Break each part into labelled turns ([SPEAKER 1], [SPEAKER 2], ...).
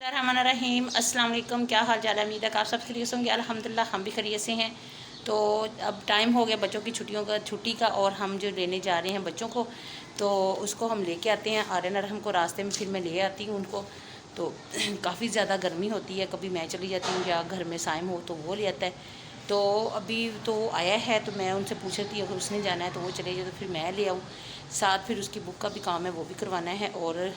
[SPEAKER 1] रहीम अस्सलाम वालेकुम। क्या हाल चाल है? उम्मीद है कि आप सब खैरियत होंगे। अल्हम्दुलिल्लाह हम भी खैरियत से हैं। तो अब टाइम हो गया बच्चों की छुट्टी का, और हम जो लेने जा रहे हैं बच्चों को, तो उसको हम लेके आते हैं। आर्यन और हमको रास्ते में फिर मैं ले आती हूँ उनको। तो काफ़ी ज़्यादा गर्मी होती है, कभी मैं चली जाती हूँ या घर में साइम हो तो वो ले आता है। तो अभी तो आया है, तो मैं उनसे पूछ रही थी अगर उसने जाना है तो वो चले जाए, तो फिर मैं ले आऊँ साथ। फिर उसकी बुक का भी काम है, वो भी करवाना है। और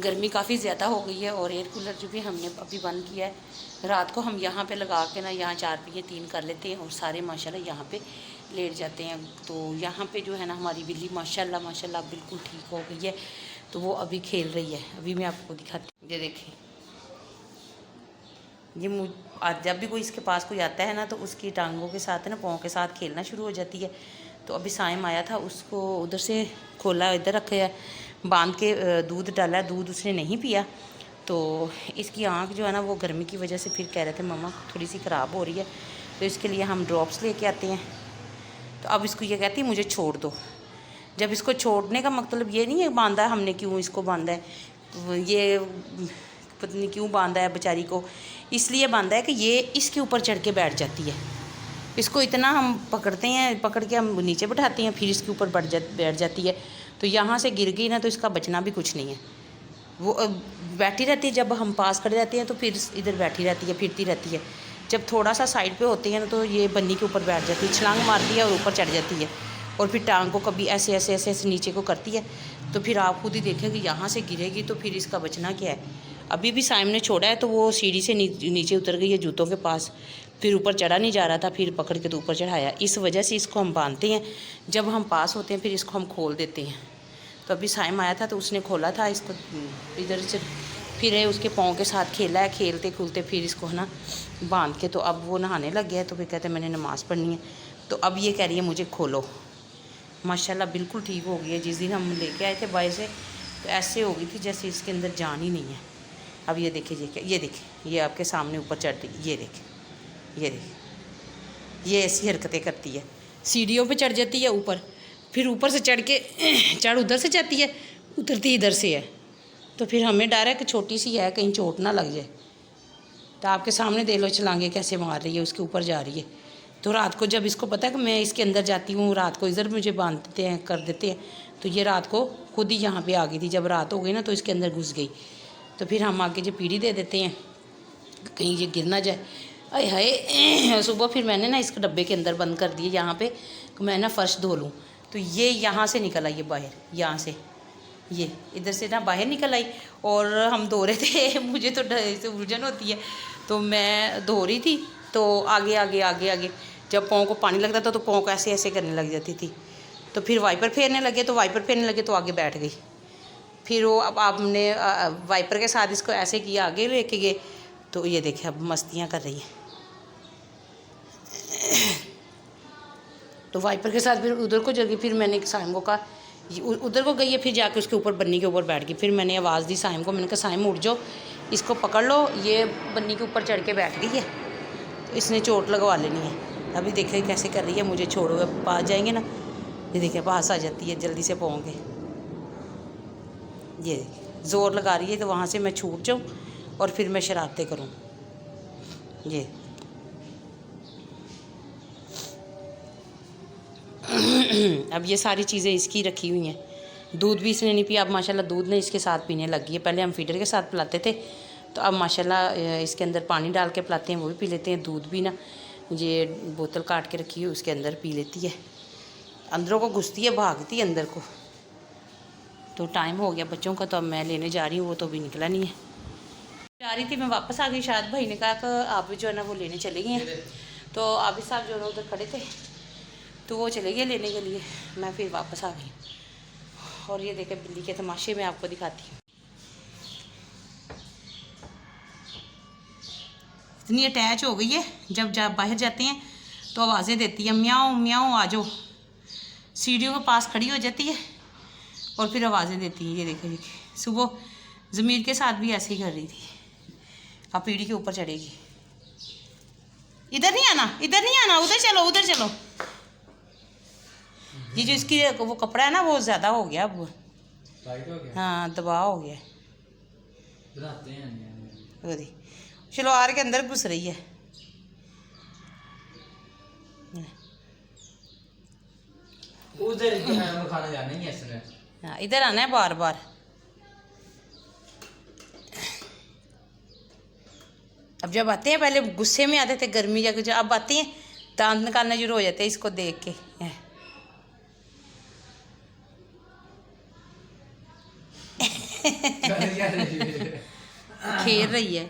[SPEAKER 1] गर्मी काफ़ी ज़्यादा हो गई है, और एयर कूलर जो भी हमने अभी बंद किया है, रात को हम यहाँ पे लगा के ना यहाँ 4 पहिए 3 कर लेते हैं और सारे माशाल्लाह यहाँ पे लेट जाते हैं। तो यहाँ पे जो है ना हमारी बिल्ली माशाल्लाह माशाल्लाह बिल्कुल ठीक हो गई है। तो वो अभी खेल रही है, अभी मैं आपको दिखाती हूँ। ये देखिए, ये आज जब भी कोई इसके पास कोई आता है ना, तो उसकी टांगों के साथ ना पाँव के साथ खेलना शुरू हो जाती है। तो अभी साइम आया था, उसको उधर से खोला, इधर रखा है, बांध के दूध डाला। दूध उसने नहीं पिया, तो इसकी आँख जो है ना वो गर्मी की वजह से फिर कह रहे थे मम्मा थोड़ी सी ख़राब हो रही है। तो इसके लिए हम ड्रॉप्स लेके आते हैं। तो अब इसको ये कहती है मुझे छोड़ दो। जब इसको छोड़ने का मतलब ये नहीं है बांधा है हमने, क्यों इसको बांधा है, ये पता नहीं क्यों बांधा है बेचारी को, इसलिए बांधा है कि ये इसके ऊपर चढ़ के बैठ जाती है। इसको इतना हम पकड़ते हैं, पकड़ के हम नीचे बैठाते हैं, फिर इसके ऊपर बैठ जाती है। तो यहाँ से गिर गई ना तो इसका बचना भी कुछ नहीं है। वो बैठी रहती है, जब हम पास खड़े रहते हैं तो फिर इधर बैठी रहती है, फिरती रहती है। जब थोड़ा सा साइड पे होते हैं ना तो ये बन्नी के ऊपर बैठ जाती है, छलांग मारती है और ऊपर चढ़ जाती है, और फिर टांग को कभी ऐसे ऐसे ऐसे ऐसे नीचे को करती है। तो फिर आप खुद ही देखेंगे यहाँ से गिरेगी तो फिर इसका बचना क्या है। अभी भी साइम ने छोड़ा है तो वो सीढ़ी से नीचे उतर गई है जूतों के पास, फिर ऊपर चढ़ा नहीं जा रहा था, फिर पकड़ के तो ऊपर चढ़ाया। इस वजह से इसको हम बांधते हैं, जब हम पास होते हैं फिर इसको हम खोल देते हैं। तो अभी साइम आया था तो उसने खोला था इसको, इधर से फिर उसके पाँव के साथ खेला है, खेलते खुलते फिर इसको है ना बांध के। तो अब वो नहाने लग गया है, तो फिर कहते हैं मैंने नमाज़ पढ़नी है। तो अब ये कह रही है मुझे खोलो। माशाल्लाह बिल्कुल ठीक हो गई है। जिस दिन हम लेके आए थे बाई से तो ऐसे हो गई थी जैसे इसके अंदर जान ही नहीं है। अब ये देखिए, ये देखिए, ये आपके सामने ऊपर चढ़ रही, ये देखिए, ये देखिए, ये ऐसी हरकतें करती है। सीढ़ियों पे चढ़ जाती है ऊपर, फिर ऊपर से चढ़ के चढ़ उधर से जाती है, उतरती इधर से है। तो फिर हमें डर है कि छोटी सी है कहीं चोट ना लग जाए। तो आपके सामने देख लो छलांगे कैसे मार रही है, उसके ऊपर जा रही है। तो रात को जब इसको पता है कि मैं इसके अंदर जाती हूँ, रात को इधर मुझे बांध देते हैं, कर देते हैं, तो ये रात को खुद ही यहाँ पे आ गई थी। जब रात हो गई ना तो इसके अंदर घुस गई। तो फिर हम आगे जो पीढ़ी दे देते हैं कहीं ये गिर ना जाए। अरे हाय, सुबह फिर मैंने ना इसको डब्बे के अंदर बंद कर दिए यहाँ पे कि मैं ना फ़र्श धो लूँ। तो ये यहाँ से निकल आई है बाहर, यहाँ से ये इधर से ना बाहर निकल आई, और हम धो रहे थे मुझे तो से उलझन होती है, तो मैं धो रही थी। तो आगे आगे आगे आगे जब पाँव को पानी लगता था तो पाँव को ऐसे ऐसे करने लग जाती थी। तो फिर वाइपर फेरने लगे, तो वाइपर फेरने लगे तो आगे बैठ गई। फिर वो अब आपने वाइपर के साथ इसको ऐसे किया, आगे लेके गए। तो ये देखिए अब मस्तियाँ कर रही हैं। तो वाइपर के साथ फिर उधर को जगह, फिर मैंने साइम को कहा उधर को गई है, फिर जाके उसके ऊपर बन्नी के ऊपर बैठ गई। फिर मैंने आवाज़ दी साइम को, मैंने कहा साइम उठ जाओ, इसको पकड़ लो, ये बन्नी के ऊपर चढ़ के बैठ गई है, तो इसने चोट लगवा लेनी है। अभी देखिए कैसे कर रही है, मुझे छोड़ो, पास जाएंगे ना, ये देखिए पास आ जाती है जल्दी से पाओगे। ये देखिए ज़ोर लगा रही है तो वहाँ से मैं छूट जाऊँ और फिर मैं शरारतें करूँ। ये अब ये सारी चीज़ें इसकी रखी हुई हैं। दूध भी इसने नहीं पिया, अब माशाल्लाह दूध ने इसके साथ पीने लग गई है। पहले हम फीडर के साथ पिलाते थे, तो अब माशाल्लाह इसके अंदर पानी डाल के पिलाते हैं, वो भी पी लेते हैं। दूध भी ना ये बोतल काट के रखी है उसके अंदर पी लेती है, अंदरों को घुसती है, भागती है अंदर को। तो टाइम हो गया बच्चों का, तो अब मैं लेने जा रही हूँ, वो तो अभी निकला नहीं है। जा रही थी मैं, वापस आ गई। शायद भाई ने कहा कि आप भी जो है ना वो लेने चले गए हैं, तो आबिद साहब जो है ना उधर खड़े थे तो वो चले गए लेने के लिए, मैं फिर वापस आ गई। और ये देखे बिल्ली के तमाशे में आपको दिखाती हूँ। इतनी अटैच हो गई है, जब बाहर जाते हैं तो आवाज़ें देती है, म्याऊं म्याऊं आ जाओ। सीढ़ियों के पास खड़ी हो जाती है और फिर आवाज़ें देती है। ये देखे देखिए, सुबह ज़मीर के साथ भी ऐसे ही कर रही थी। अब पीढ़ी के ऊपर चढ़ेगी। इधर नहीं आना, इधर नहीं आना, उधर चलो, उधर चलो। ये जो इसकी वो कपड़ा है ना वो ज़्यादा हो गया, अब टाइट हो गया, हाँ दबाव हो गया।
[SPEAKER 2] बनाते हैं
[SPEAKER 1] ਉਹਦੀ शलवार के अंदर घुस रही है।
[SPEAKER 2] उधर खाना जाना ही है इसने।
[SPEAKER 1] हाँ इधर आना है बार बार। अब जब आते हैं पहले गुस्से में आते थे गर्मी या कुछ, अब आते हैं दांत निकालना शुरू हो जाते हैं इसको देख के। खेल रही है।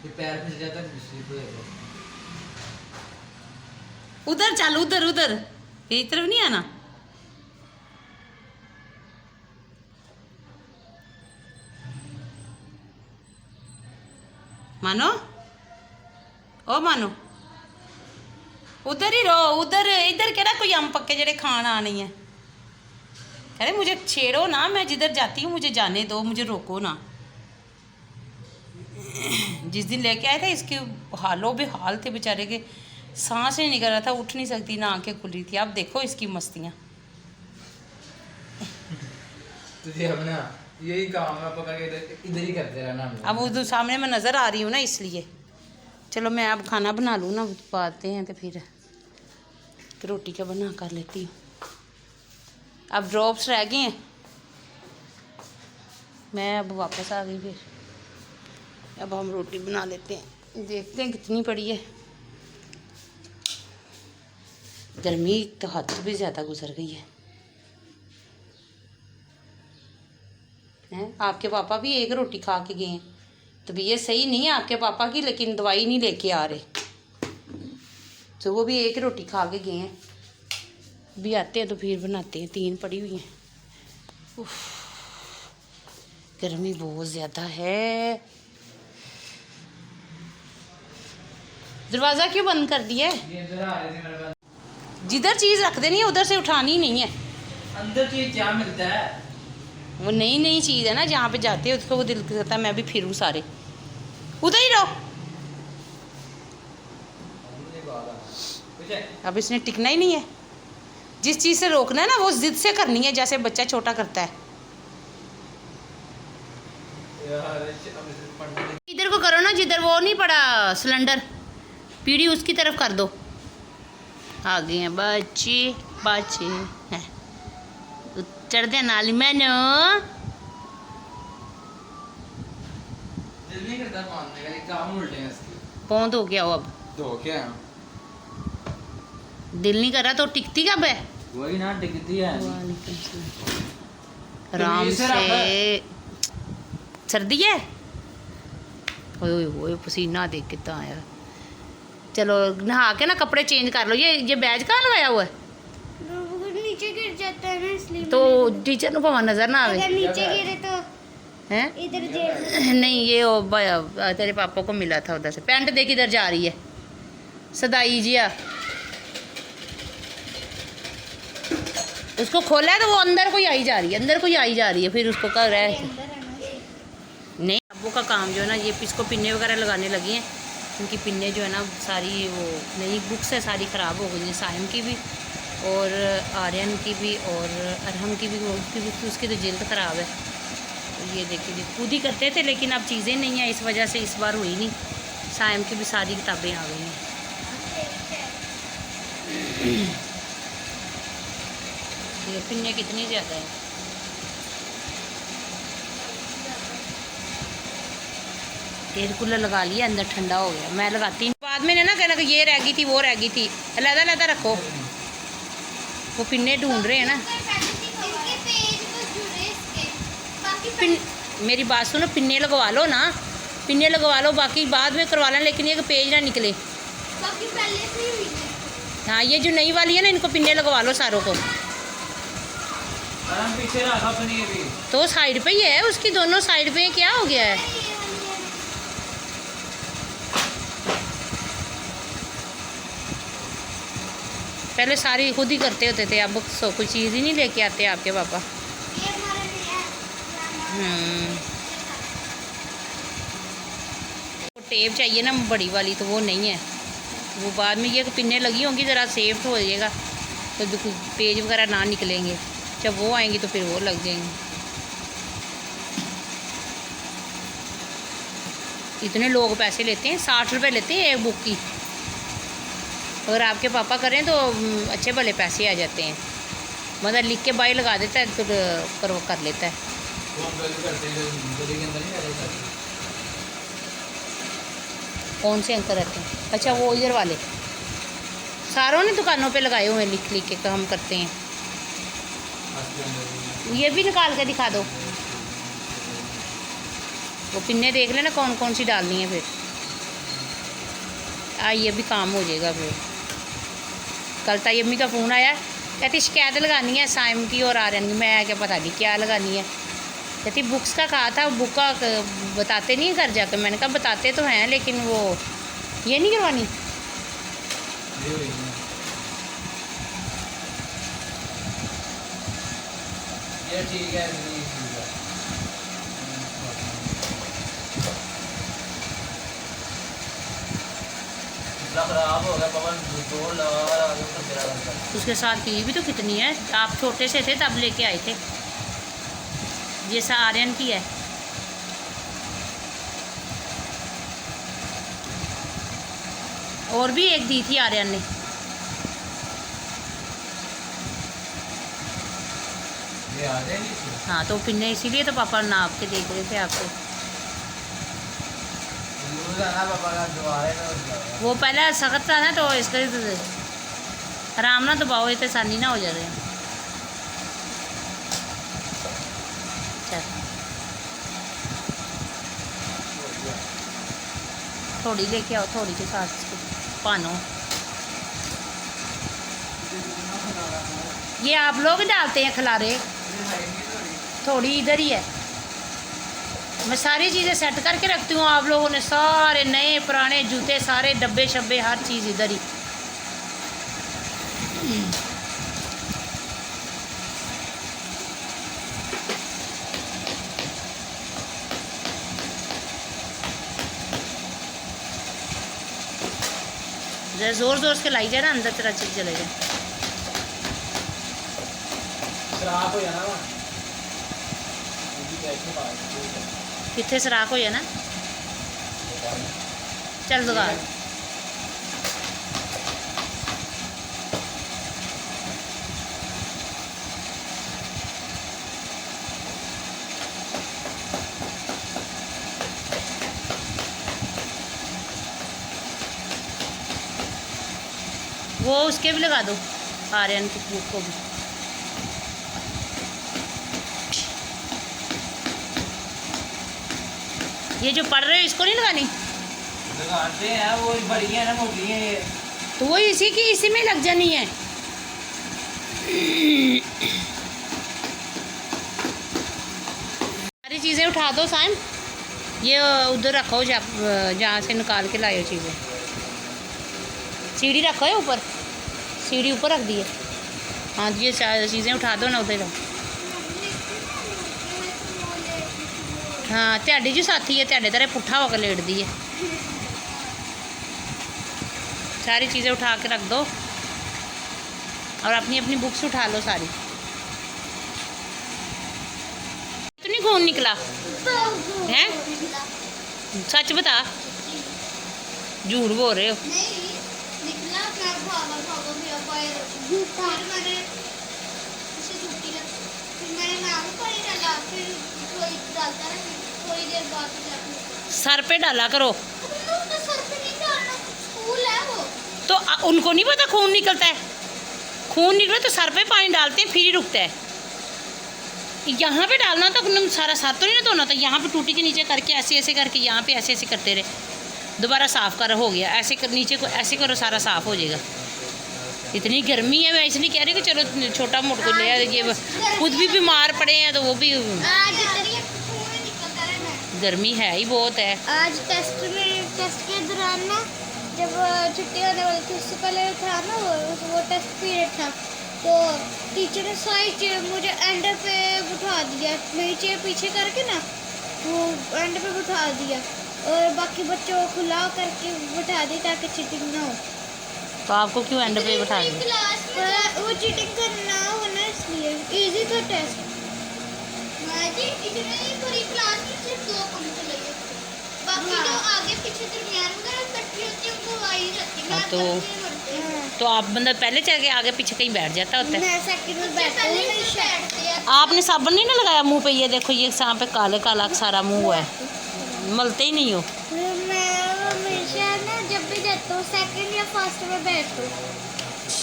[SPEAKER 2] ये पैर फिस जाता है स्लिप हो जाता है।
[SPEAKER 1] उधर चल, उधर उधर, ये तरफ नहीं आना। मानो ओ मानो उधर ही रहो, उधर इधर केड़ा कोई आम पक्के जेड़े खान आने हैं। अरे मुझे छेड़ो ना, मैं जिधर जाती हूँ मुझे जाने दो, मुझे रोको ना। जिस दिन लेके आए थे इसके हालों बेहाल थे बेचारे के, सांस नहीं निकल रहा था, उठ नहीं सकती ना, आंखें खुल रही थी। अब देखो इसकी मस्तियाँ।
[SPEAKER 2] तुझे अपना यही काम है, पकड़ के इधर ही करते रहना।
[SPEAKER 1] अब उधर सामने मैं नज़र आ रही हूँ ना इसलिए। चलो मैं अब खाना बना लूँ ना, पाते हैं तो फिर रोटी का बना कर लेती हूँ। अब ड्रॉप्स रह गए हैं, मैं अब वापस आ गई। फिर अब हम रोटी बना लेते हैं, देखते हैं कितनी पड़ी है। गर्मी तो हद भी ज़्यादा गुजर गई है। आपके पापा भी एक रोटी खा के गए हैं, तबीयत सही नहीं है आपके पापा की, लेकिन दवाई नहीं लेके आ रहे, तो वो भी एक रोटी खा के गए हैं। भी आते हैं तो फिर बनाते हैं, 3 पड़ी हुई हैं। उफ, गर्मी बहुत ज़्यादा है। दरवाज़ा क्यों बंद कर दिया है? जिधर चीज़ रख देनी है उधर से उठानी नहीं है।
[SPEAKER 2] अंदर चीज क्या मिलता है?
[SPEAKER 1] वो नई नई चीज़ है ना, जहाँ पे जाते हैं उसको वो दिल करता है मैं भी फिरूँ सारे। उधर ही रहो। अब इसने टिकना ही नहीं है। जिस चीज़ से रोकना है ना वो जिद से करनी है, जैसे बच्चा छोटा करता है। इधर को करो ना, जिधर वो नहीं पड़ा सिलेंडर, पीढ़ी उसकी तरफ कर दो। आ गए हैं बच्चे, बच्चे हैं उतर दे नाली मैनो।
[SPEAKER 2] दिल नहीं करता मानने का, एक काम उल्टे हैं इसके।
[SPEAKER 1] पौंध हो गया हो अब,
[SPEAKER 2] तो क्या
[SPEAKER 1] दिल नहीं कर रहा तो टिकती कब है?
[SPEAKER 2] वही ना टिकती है।
[SPEAKER 1] आराम से। सर्दी है, ओए ओए पसीना देख कितना आया। चलो नहा के ना कपड़े चेंज कर लो। ये बैज कहाँ लगाया हुआ है?
[SPEAKER 3] नीचे गिर जाता है ना, इसलिए।
[SPEAKER 1] तो टीचर को भाव नजर ना आवे।
[SPEAKER 3] अगर नीचे गिरे तो
[SPEAKER 1] हैं?
[SPEAKER 3] इधर जेब।
[SPEAKER 1] नहीं ये तेरे पापा को मिला था उधर से। पैंट देख इधर जा रही है सदाई जिया। उसको खोला है तो वो अंदर कोई आई जा रही है, अंदर कोई आई जा रही है, फिर उसको कर रहा है। नहीं अब्बू का काम जो है ना, ये इसको पिन्ने वगैरह लगाने लगी हैं, क्योंकि पिन्ने जो है ना सारी वो नई बुक्स है सारी ख़राब हो गई हैं, साइम की भी और आर्यन की भी और अरहम की भी, उसकी तो जल्द ख़राब है। तो ये देखिए खुद ही करते थे, लेकिन अब चीज़ें नहीं हैं, इस वजह से इस बार हुई नहीं। साइम की भी सारी किताबें आ गई हैं। ये पिन्ने कितनी ज़्यादा है। एयर कूलर लगा लिया, अंदर ठंडा हो गया। मैं लगाती नहीं, बाद में ना कहना कि ये रह गई थी वो रह गई थी। अलहदा अलहदा रखो। वो पिन्ने ढूंढ रहे हैं ना। मेरी बात सुनो, पिन्ने लगवा लो ना, पिन्ने लगवा लो, बाकी बाद में करवा लें, लेकिन ये पेज ना निकले।
[SPEAKER 3] बाकी पहले से ही हुई है।
[SPEAKER 1] हाँ ये जो नई वाली है ना, इनको पिन्ने लगवा लो सारों को।
[SPEAKER 2] पीछे रखा पनीर भी
[SPEAKER 1] तो साइड पे ही है उसकी, दोनों साइड पे क्या हो गया है? पहले सारी खुद ही करते होते थे, अब कोई चीज़ ही नहीं लेके आते आपके पापा।
[SPEAKER 3] ये हमारा नया है।
[SPEAKER 1] वो टेप चाहिए ना बड़ी वाली, तो वो नहीं है। वो बाद में ये पिन्ने लगी होंगी, ज़रा सेफ हो जाएगा। तो पेज वगैरह ना निकलेंगे। जब वो आएंगी तो फिर वो लग जाएंगे। इतने लोग पैसे लेते हैं, 60 रुपये लेते हैं एक बुक की। अगर आपके पापा करें तो अच्छे भले पैसे आ जाते हैं। मतलब लिख के बाई लगा देता है तो कर लेता है।
[SPEAKER 2] वो हम गली करते हैं, गली के अंदर नहीं रहते।
[SPEAKER 1] कौन से अंकल रहते हैं? अच्छा वो इधर वाले सारों ने दुकानों पे लगाए हुए हैं, लिख लिख के काम करते हैं। ये भी निकाल के दिखा दो, वो पिन्ने देख लेना कौन कौन सी डालनी है। फिर ये भी काम हो जाएगा। फिर कल तायम्मी का फ़ोन आया, कहती शिकायत लगानी है साइम की और आर्यन की। मैं क्या पता नहीं क्या लगानी है। कहती बुक्स का कहा था, बुक का बताते नहीं घर जाकर। मैंने कहा बताते तो हैं लेकिन वो ये नहीं करवानी।
[SPEAKER 2] ये ठीक है। खराब हो गया पवन, जोड़ लगा
[SPEAKER 1] उसके साथ की भी तो कितनी है। आप छोटे से थे तब लेके आए थे। जैसा आर्यन की है। और भी एक दी थी आर्यन ने।
[SPEAKER 2] ये आ जाएंगे।
[SPEAKER 1] हाँ तो पिन्ने इसीलिए तो पापा नाप के देख रहे थे आपको।
[SPEAKER 2] पापा का जो आएगा
[SPEAKER 1] वो पहले सख्त था ना तो इसका आराम ना दबाओ, इतने आसानी ना हो जा रहे हैं। थोड़ी लेके आओ, थोड़ी के साथ पानो। ये आप लोग डालते हैं खिलारे, थोड़ी इधर ही है। मैं सारी चीज़ें सेट करके रखती हूँ। आप लोगों ने सारे नए पुराने जूते, सारे डब्बे शब्बे, हर चीज़ इधर ही। जरा जोर जोर से लाई जाए ना, अंदर तेरा चीज चले जाए।
[SPEAKER 2] खराब हो जाना
[SPEAKER 1] कितने सराख हो जाना। चल दुकान वो उसके भी लगा दो, आर्यन की बुक को भी। ये जो पढ़ रहे हो इसको नहीं लगानी।
[SPEAKER 2] लगाते हैं, वो बड़ी है ना, मोटी है ये।
[SPEAKER 1] तो वो इसी में लग जानी है। सारी चीज़ें उठा दो साइम। ये उधर रखो जहाँ से निकाल के लाए हो चीज़ें। सीढ़ी रखो है ऊपर, सीढ़ी ऊपर रख दी है। हाँ ये चीज़ें उठा दो ना उधर। हाँ त्याडी जो साथी है, त्याडे तरह पुट्ठा होकर लेट दी है। सारी चीज़ें उठा के रख दो और अपनी अपनी बुक्स उठा लो सारी। तो नहीं खून निकला है? सच बता, झूठ बोल रहे हो। सर पे डाला करो। तो उनको नहीं पता खून निकलता है? खून निकले तो सर पे पानी डालते हैं फिर ही रुकता है। यहाँ पे डालना तो सारा साथ तो नहीं ना धोना था। यहाँ पे टूटी के नीचे करके ऐसे ऐसे करके यहाँ पे ऐसे ऐसे करते रहे, दोबारा साफ़ कर हो गया। ऐसे कर, नीचे को ऐसे करो, सारा साफ़ हो जाएगा। इतनी गर्मी है, मैं इसलिए कह रही हूँ कि चलो छोटा मोट को ले आए। ये खुद भी बीमार पड़े हैं तो वो भी, गर्मी है ही बहुत है।
[SPEAKER 3] आज टेस्ट के दौरान ना, जब छुट्टी होने वाली थी उससे पहले था ना वो टेस्ट पीरियड था, तो टीचर ने सारी मुझे एंड पे बिठा दिया। मेरी चेयर पीछे करके ना वो एंड पे बिठा दिया और बाकी बच्चों को खुला करके बिठा दी ताकि चीटिंग ना हो।
[SPEAKER 1] तो आपको क्यों एंड पे बैठा दिया?
[SPEAKER 3] क्लास में वो चीटिंग करना होना इसलिए इजी था टेस्ट। जी इतनी पूरी क्लास में सिर्फ 2 पंखे लगे, बाकी जो आगे पीछे दरमियान में इकट्ठी होती है वो आई रहती है।
[SPEAKER 1] हाँ, तो आप बंदा पहले चल के आगे पीछे कहीं बैठ जाता होता है।
[SPEAKER 3] मैं सेकंड में बैठती हूं।
[SPEAKER 1] आपने साबुन नहीं ना लगाया मुंह पे? ये देखो ये यहाँ पे काले काला सारा मुंह है, मलते ही नहीं हो।
[SPEAKER 3] मैं हमेशा ना जब भी जाता हूँ सेकंड या फर्स्ट में बैठता हूँ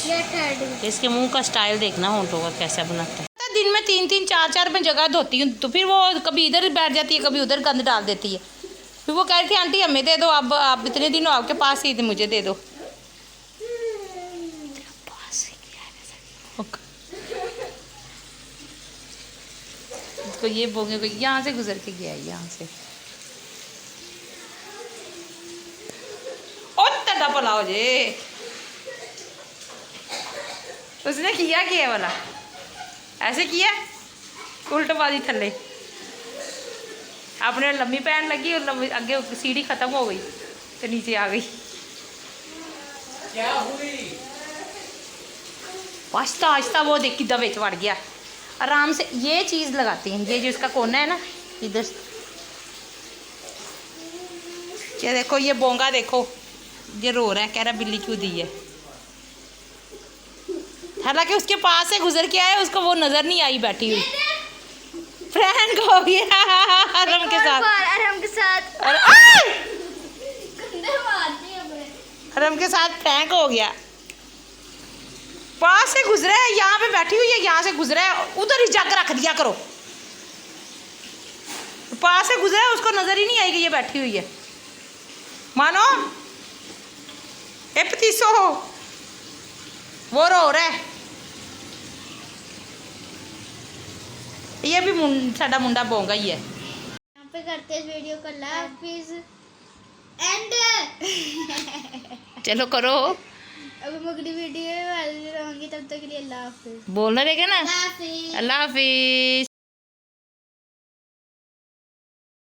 [SPEAKER 3] या थर्ड में।
[SPEAKER 1] इसके मुंह का स्टाइल देखना होंठों का कैसा बनाता है। दिन में 3-3 4-4 में जगह धोती हूँ, तो फिर वो कभी इधर बैठ जाती है, कभी उधर गंद डाल देती है। फिर वो कह रही थी आंटी हमें दे दो, अब आप इतने दिन हो आपके पास ही थे, मुझे दे दो। तो ये बोंगे को यहाँ से गुजर के गया है, यहाँ से। ओ तड़ा भला हो जे, उसने किया क्या वाला ऐसे किया उल्टबाजी थले। आपने लंबी पैन लगी और लंबी आगे सीढ़ी खत्म हो गई तो नीचे आ गई।
[SPEAKER 2] क्या हुई?
[SPEAKER 1] आहिस्ता आहिस्ता वो देख किदा बिच वड़ गया। आराम से ये चीज़ लगाती हैं, ये जो इसका कोना है ना इधर। ये देखो ये बोंगा देखो, ये रो रहा है, कह रहा बिल्ली क्यों दी है। हालांकि उसके पास से गुजर के आया, उसको वो नज़र नहीं आई बैठी हुई। फ्रैंक हो गया हरम के साथ।
[SPEAKER 3] हरम के साथ
[SPEAKER 1] और हरम के साथ फ्रैंक हो गया। पास से गुजरा है, यहाँ पे बैठी हुई है, यहाँ से गुजरा है, उधर ही जग रख दिया करो। पास से गुजरा है, उसको नजर ही नहीं आएगी ये बैठी हुई है। मानो ए पतीसो वो रो रहा है। ये भी साडा मुंडा बोंगा ही है।
[SPEAKER 3] यहाँ पे करते हैं वीडियो को हाफिज एंड
[SPEAKER 1] चलो करो,
[SPEAKER 3] अब हम अगली वीडियो में रहूंगी, तब तक के लिए अल्लाह हाफिज।
[SPEAKER 1] बोलना देगा ना।
[SPEAKER 3] अल्लाह हाफिज।
[SPEAKER 1] अल्लाह हाफिज।